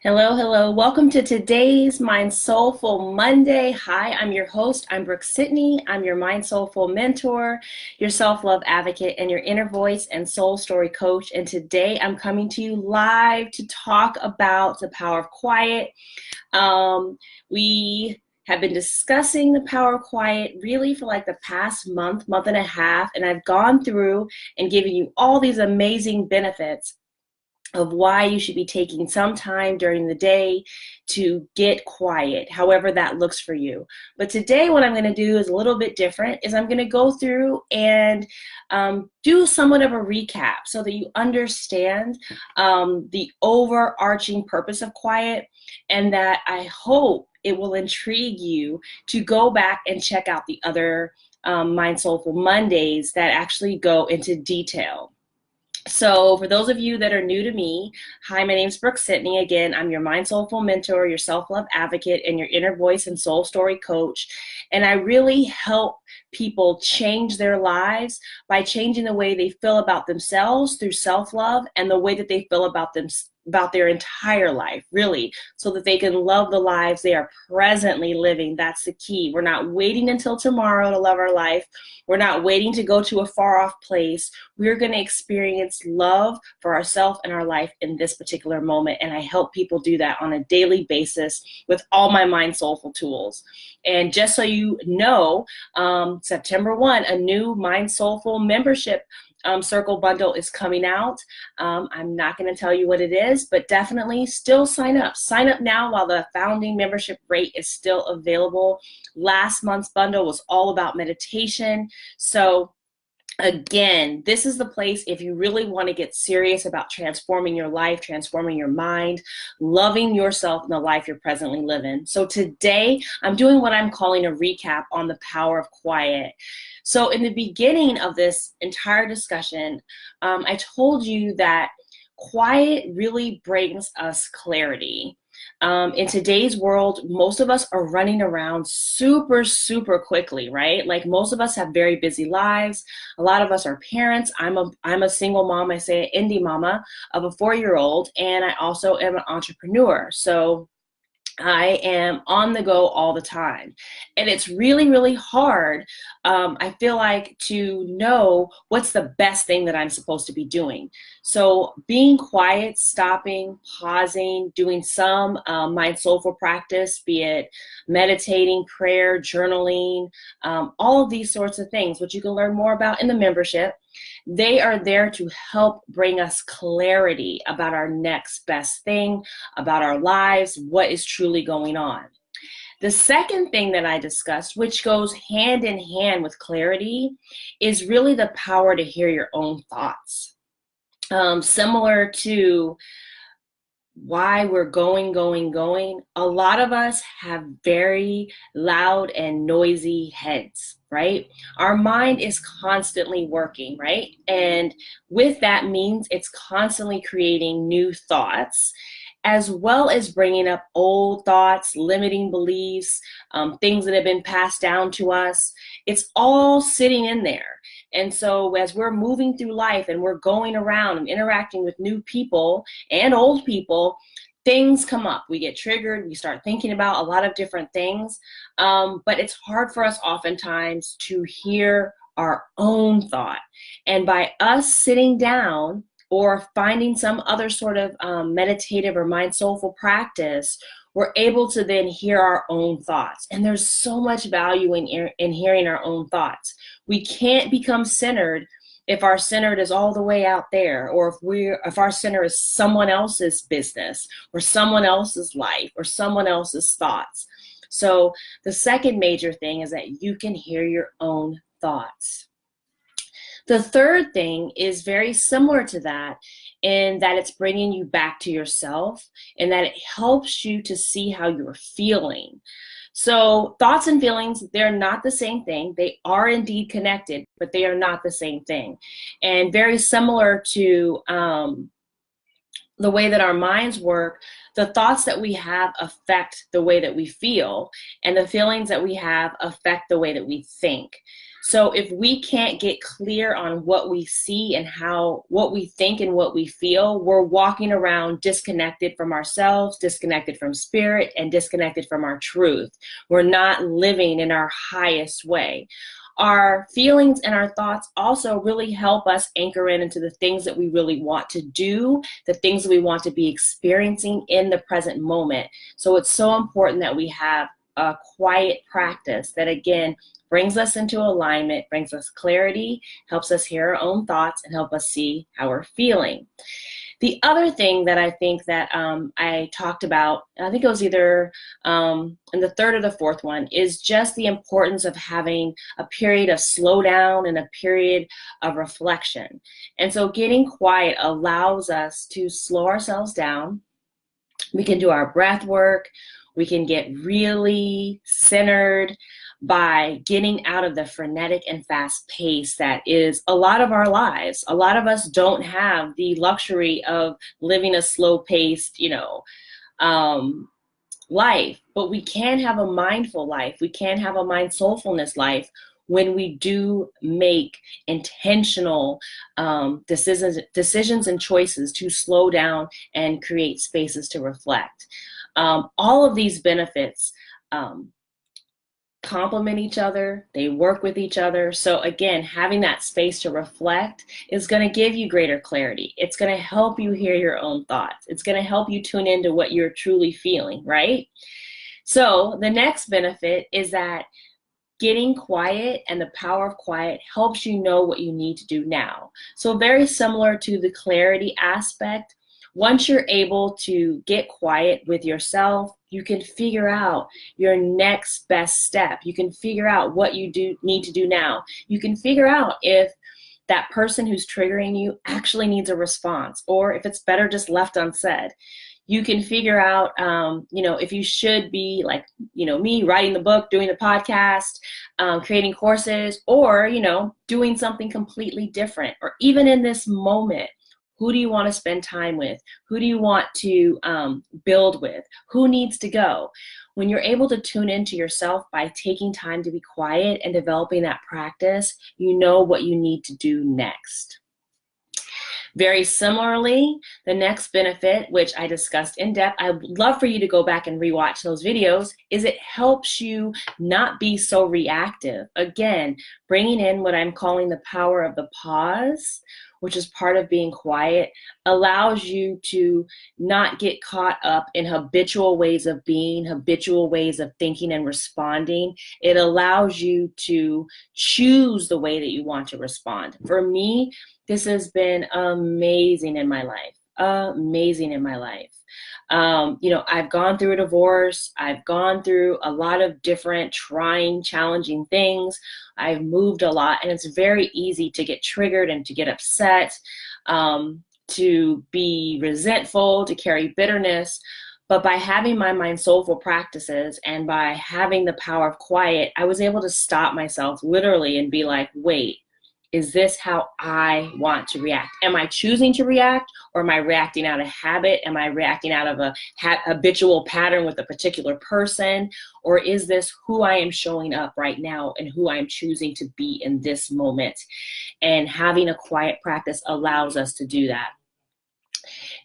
Hello, hello. Welcome to today's MindSoulful Monday. Hi, I'm your host. I'm Brooke-Sidney. I'm your MindSoulful mentor, your self-love advocate, and your inner voice and soul story coach. And today I'm coming to you live to talk about the power of quiet. We have been discussing the power of quiet really for like the past month and a half, and I've gone through and given you all these amazing benefits of why you should be taking some time during the day to get quiet, however that looks for you. But today what I'm going to do is a little bit different, is I'm going to go through and do somewhat of a recap so that you understand the overarching purpose of quiet, and that I hope it will intrigue you to go back and check out the other Mind Soulful Mondays that actually go into detail. So for those of you that are new to me, hi, my name's Brooke-Sidney. Again, I'm your Mind Soulful mentor, your self-love advocate, and your inner voice and soul story coach. And I really help people change their lives by changing the way they feel about themselves through self-love, and the way that they feel about their entire life, really, so that they can love the lives they are presently living. That's the key. We're not waiting until tomorrow to love our life. We're not waiting to go to a far off place. We're going to experience love for ourselves and our life in this particular moment. And I help people do that on a daily basis with all my Mind Soulful tools. And just so you know, September 1, a new Mind Soulful membership circle bundle is coming out. I'm not going to tell you what it is, but definitely still sign up. Sign up now while the founding membership rate is still available. Last month's bundle was all about meditation. So again, this is the place if you really want to get serious about transforming your life, transforming your mind, loving yourself and the life you're presently living. So today, I'm doing what I'm calling a recap on the power of quiet. So in the beginning of this entire discussion, I told you that quiet really brings us clarity. In today's world, most of us are running around super quickly, right? Like most of us have very busy lives. A lot of us are parents. I'm a single mom. I say an indie mama of a 4-year-old, and I also am an entrepreneur. So I am on the go all the time. And it's really hard, I feel like, to know what's the best thing that I'm supposed to be doing. So being quiet, stopping, pausing, doing some Mind Soulful practice, be it meditating, prayer, journaling, all of these sorts of things, which you can learn more about in the membership. They are there to help bring us clarity about our next best thing, about our lives, what is truly going on. The second thing that I discussed, which goes hand in hand with clarity, is really the power to hear your own thoughts. Similar to why we're going. A lot of us have very loud and noisy heads, right? Our mind is constantly working, right? And with that means it's constantly creating new thoughts, as well as bringing up old thoughts, limiting beliefs, things that have been passed down to us. It's all sitting in there. And so as we're moving through life and we're going around and interacting with new people and old people, things come up. We get triggered. We start thinking about a lot of different things. But it's hard for us oftentimes to hear our own thought. And by us sitting down or finding some other sort of meditative or Mind Soulful practice, we're able to then hear our own thoughts. And there's so much value in hearing our own thoughts. We can't become centered if our centered is all the way out there, or if our center is someone else's business or someone else's life or someone else's thoughts. So the second major thing is that you can hear your own thoughts. The third thing is very similar to that, in that it's bringing you back to yourself, and that it helps you to see how you're feeling. So thoughts and feelings, they're not the same thing. They are indeed connected, but they are not the same thing. And very similar to the way that our minds work, the thoughts that we have affect the way that we feel, and the feelings that we have affect the way that we think. So if we can't get clear on what we see and what we think and what we feel, we're walking around disconnected from ourselves, disconnected from spirit, and disconnected from our truth. We're not living in our highest way. Our feelings and our thoughts also really help us anchor into the things that we really want to do, the things that we want to be experiencing in the present moment. So it's so important that we have a quiet practice that, again, brings us into alignment, brings us clarity, helps us hear our own thoughts, and help us see how we're feeling. The other thing that I think that I talked about, I think it was either in the third or the fourth one, is just the importance of having a period of slowdown and a period of reflection. And so getting quiet allows us to slow ourselves down. We can do our breath work. We can get really centered by getting out of the frenetic and fast pace that is a lot of our lives. A lot of us don't have the luxury of living a slow-paced, life, but we can have a mindful life. We can have a mindsoulfulness life when we do make intentional decisions and choices to slow down and create spaces to reflect. All of these benefits complement each other, they work with each other. So again, having that space to reflect is going to give you greater clarity. It's going to help you hear your own thoughts. It's going to help you tune into what you're truly feeling, right? So the next benefit is that getting quiet and the power of quiet helps you know what you need to do now. So very similar to the clarity aspect, once you're able to get quiet with yourself, you can figure out your next best step. You can figure out what you need to do now. You can figure out if that person who's triggering you actually needs a response, or if it's better just left unsaid. You can figure out, if you should be like, me writing the book, doing the podcast, creating courses, or, doing something completely different. Or even in this moment, who do you want to spend time with? Who do you want to build with? Who needs to go? When you're able to tune into yourself by taking time to be quiet and developing that practice, you know what you need to do next. Very similarly, the next benefit, which I discussed in depth, I would love for you to go back and rewatch those videos, is it helps you not be so reactive. Again, bringing in what I'm calling the power of the pause, which is part of being quiet, allows you to not get caught up in habitual ways of being, habitual ways of thinking and responding. It allows you to choose the way that you want to respond. For me, this has been amazing in my life, amazing in my life. I've gone through a divorce. I've gone through a lot of different trying, challenging things. I've moved a lot, and it's very easy to get triggered and to get upset, to be resentful, to carry bitterness. But by having my MindSoulful practices and by having the power of quiet, I was able to stop myself literally and be like, wait, is this how I want to react? Am I choosing to react, or am I reacting out of habit? Am I reacting out of a habitual pattern with a particular person? Or is this who I am showing up right now and who I am choosing to be in this moment? And having a quiet practice allows us to do that.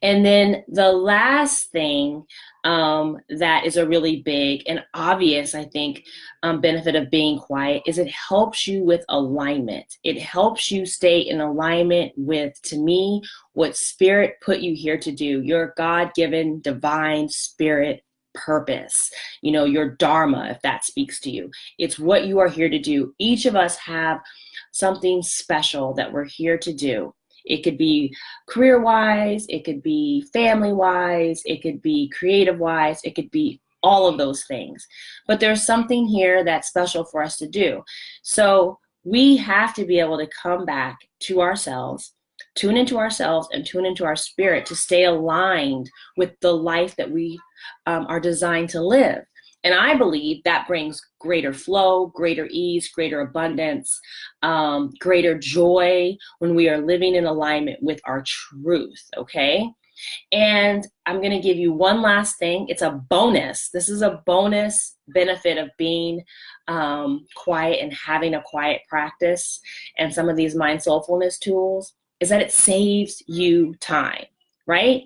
And then the last thing that is a really big and obvious, I think, benefit of being quiet is it helps you with alignment. It helps you stay in alignment with, to me, what spirit put you here to do, your God-given divine spirit purpose, your dharma, if that speaks to you. It's what you are here to do. Each of us have something special that we're here to do. It could be career-wise, it could be family-wise, it could be creative-wise, it could be all of those things. But there's something here that's special for us to do. So we have to be able to come back to ourselves, tune into ourselves, and tune into our spirit to stay aligned with the life that we are designed to live. And I believe that brings greater flow, greater ease, greater abundance, greater joy when we are living in alignment with our truth, okay? And I'm going to give you one last thing. It's a bonus. This is a bonus benefit of being quiet and having a quiet practice and some of these mind soulfulness tools is that it saves you time, right?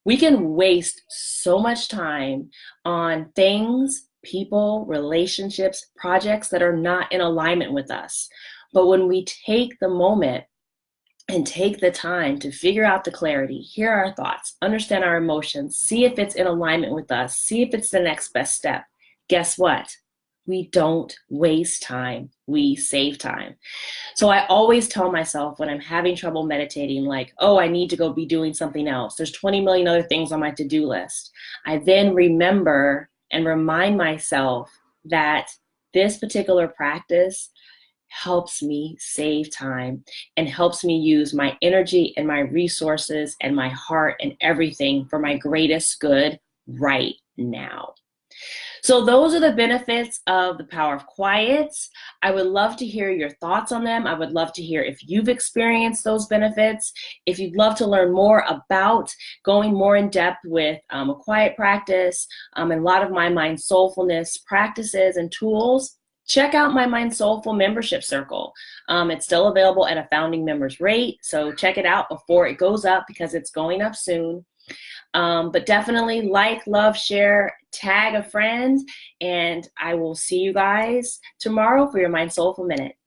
We can waste so much time on things, people, relationships, projects that are not in alignment with us. But when we take the moment and take the time to figure out the clarity, hear our thoughts, understand our emotions, see if it's in alignment with us, see if it's the next best step, guess what? We don't waste time. We save time. So I always tell myself when I'm having trouble meditating, like, oh, I need to go be doing something else. There's 20 million other things on my to-do list. I then remember and remind myself that this particular practice helps me save time and helps me use my energy and my resources and my heart and everything for my greatest good right now. So those are the benefits of the power of quiet. I would love to hear your thoughts on them. I would love to hear if you've experienced those benefits. If you'd love to learn more about going more in depth with a quiet practice and a lot of my mind soulfulness practices and tools, check out my Mind Soulful membership circle. It's still available at a founding members rate, so check it out before it goes up because it's going up soon. But definitely like, love, share, tag a friend, and I will see you guys tomorrow for your Mind Soulful Minute.